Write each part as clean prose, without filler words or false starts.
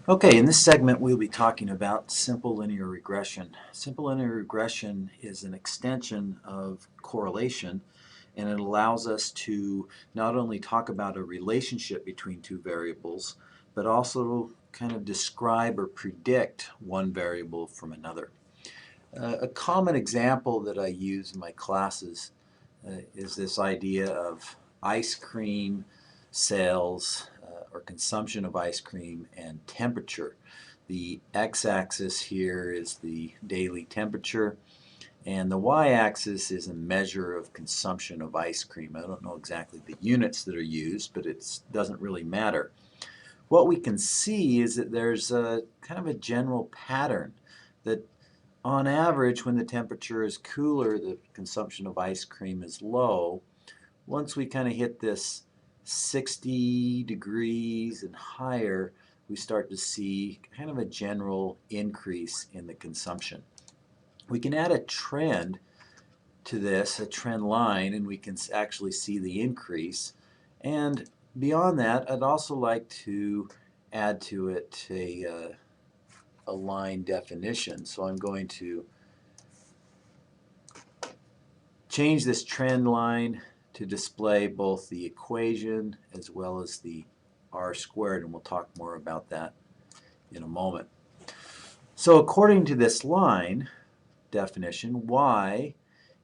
Okay, in this segment we'll be talking about simple linear regression. Simple linear regression is an extension of correlation, and it allows us to not only talk about a relationship between two variables, but also kind of describe or predict one variable from another. A common example that I use in my classes is this idea of ice cream sales or consumption of ice cream and temperature. The x-axis here is the daily temperature, and the y-axis is a measure of consumption of ice cream. I don't know exactly the units that are used, but it doesn't really matter. What we can see is that there's a kind of a general pattern that on average, when the temperature is cooler, the consumption of ice cream is low. Once we kind of hit this 60 degrees and higher, we start to see kind of a general increase in the consumption. We can add a trend to this, a trend line, and we can actually see the increase. And beyond that, I'd also like to add to it a line definition. So I'm going to change this trend line to display both the equation as well as the r squared, and we'll talk more about that in a moment. So according to this line definition, y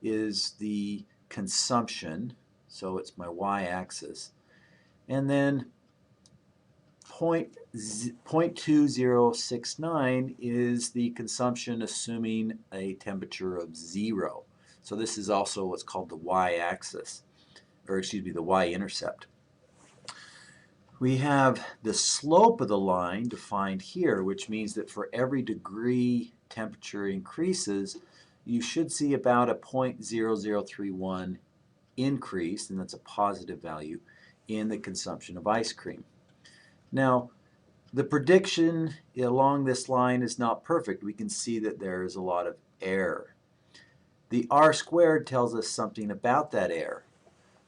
is the consumption, so it's my y-axis, and then 0.2069 is the consumption assuming a temperature of 0. So this is also what's called the y-axis, or excuse me, the y-intercept. We have the slope of the line defined here, which means that for every degree temperature increases, you should see about a 0.0031 increase, and that's a positive value, in the consumption of ice cream. Now, the prediction along this line is not perfect. We can see that there is a lot of error. The r squared tells us something about that error.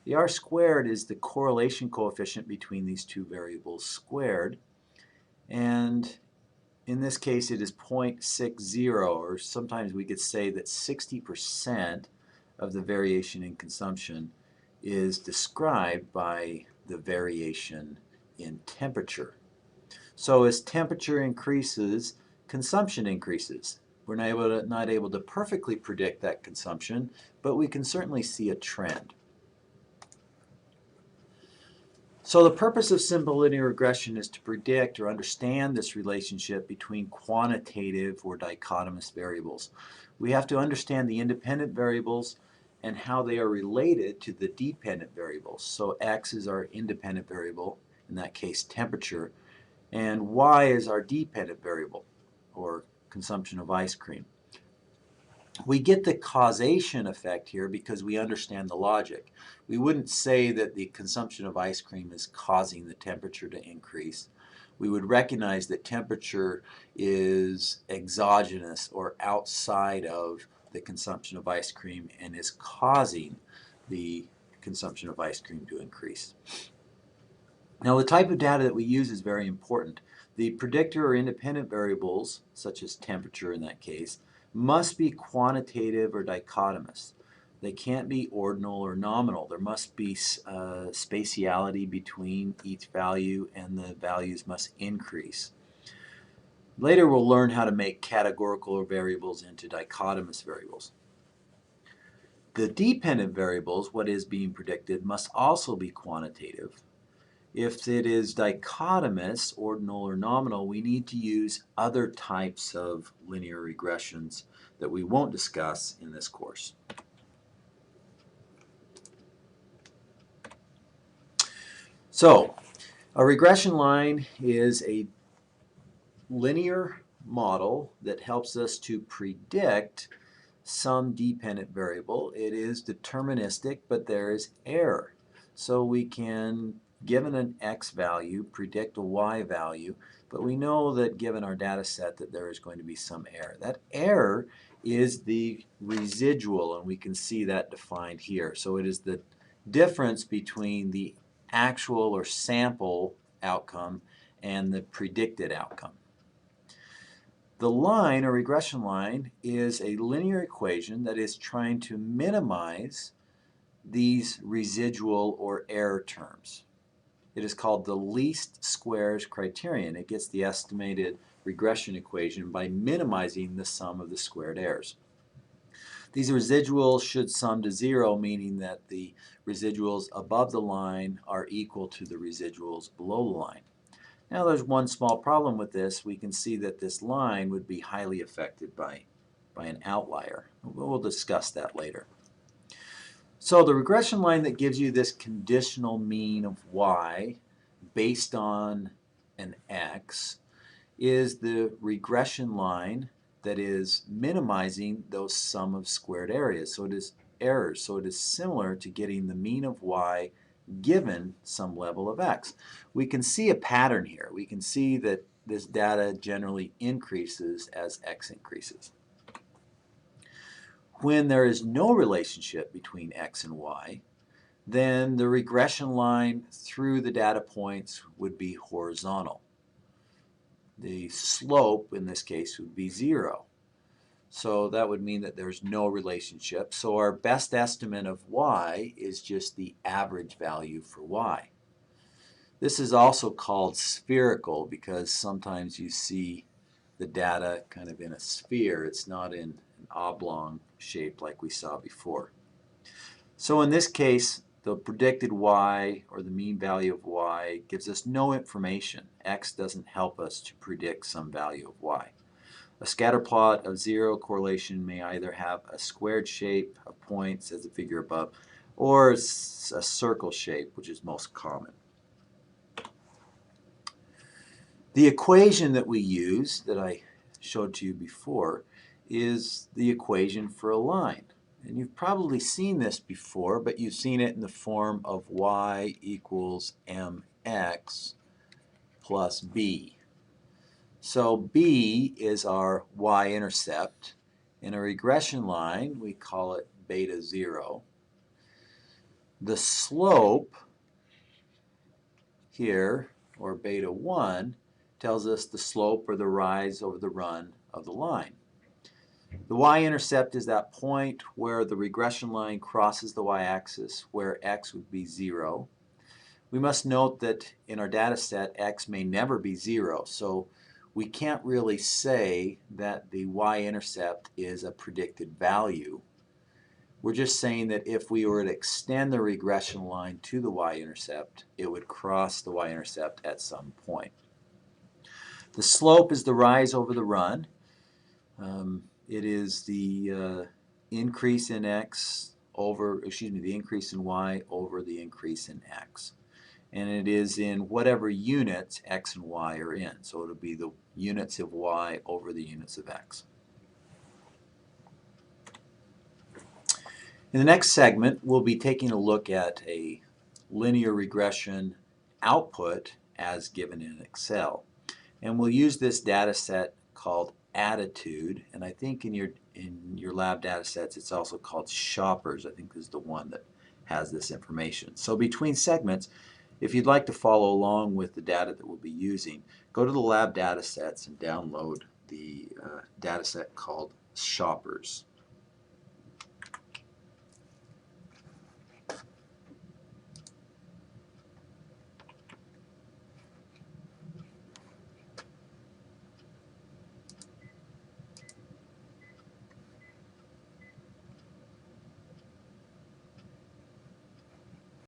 The r squared is the correlation coefficient between these two variables squared, and in this case it is 0.60, or sometimes we could say that 60% of the variation in consumption is described by the variation in temperature. So as temperature increases, consumption increases. We're not able to perfectly predict that consumption, but we can certainly see a trend. So the purpose of simple linear regression is to predict or understand this relationship between quantitative or dichotomous variables. We have to understand the independent variables and how they are related to the dependent variables. So x is our independent variable, in that case temperature, and y is our dependent variable, or consumption of ice cream. We get the causation effect here because we understand the logic. We wouldn't say that the consumption of ice cream is causing the temperature to increase. We would recognize that temperature is exogenous or outside of the consumption of ice cream and is causing the consumption of ice cream to increase. Now, the type of data that we use is very important. The predictor or independent variables, such as temperature in that case, must be quantitative or dichotomous. They can't be ordinal or nominal. There must be spatiality between each value, and the values must increase. Later we'll learn how to make categorical variables into dichotomous variables. The dependent variables, what is being predicted, must also be quantitative. If it is dichotomous, ordinal or nominal, we need to use other types of linear regressions that we won't discuss in this course. So, a regression line is a linear model that helps us to predict some dependent variable. It is deterministic, but there is error. So we can, given an x value, predict a y value, but we know that given our data set that there is going to be some error. That error is the residual, and we can see that defined here. So it is the difference between the actual or sample outcome and the predicted outcome. The line, or regression line, is a linear equation that is trying to minimize these residual or error terms. It is called the least squares criterion. It gets the estimated regression equation by minimizing the sum of the squared errors. These residuals should sum to 0, meaning that the residuals above the line are equal to the residuals below the line. Now there's one small problem with this. We can see that this line would be highly affected by an outlier. We'll discuss that later. So the regression line that gives you this conditional mean of y based on an x is the regression line that is minimizing those sum of squared areas. So it is errors. So it is similar to getting the mean of y given some level of x. We can see a pattern here. We can see that this data generally increases as x increases. When there is no relationship between x and y, then the regression line through the data points would be horizontal. The slope in this case would be 0. So that would mean that there's no relationship. So our best estimate of y is just the average value for y. This is also called spherical because sometimes you see the data kind of in a sphere. It's not in an oblong shape like we saw before. So in this case, the predicted y, or the mean value of y, gives us no information. X doesn't help us to predict some value of y. A scatter plot of 0 correlation may either have a squared shape of points, as the figure above, or a circle shape, which is most common. The equation that we use, that I showed to you before, is the equation for a line. And you've probably seen this before, but you've seen it in the form of y equals mx plus b. So b is our y-intercept. In a regression line, we call it beta 0. The slope here, or beta 1, tells us the slope or the rise over the run of the line. The y-intercept is that point where the regression line crosses the y-axis, where x would be 0. We must note that in our data set, x may never be 0, so we can't really say that the y-intercept is a predicted value. We're just saying that if we were to extend the regression line to the y-intercept, it would cross the y-intercept at some point. The slope is the rise over the run. It is the increase in x over, the increase in y over the increase in x. And it is in whatever units x and y are in. So it'll be the units of y over the units of x. In the next segment, we'll be taking a look at a linear regression output as given in Excel. And we'll use this data set called attitude, and I think in your lab data sets it's also called shoppers. I think this is the one that has this information. So between segments, if you'd like to follow along with the data that we'll be using, go to the lab data sets and download the data set called shoppers.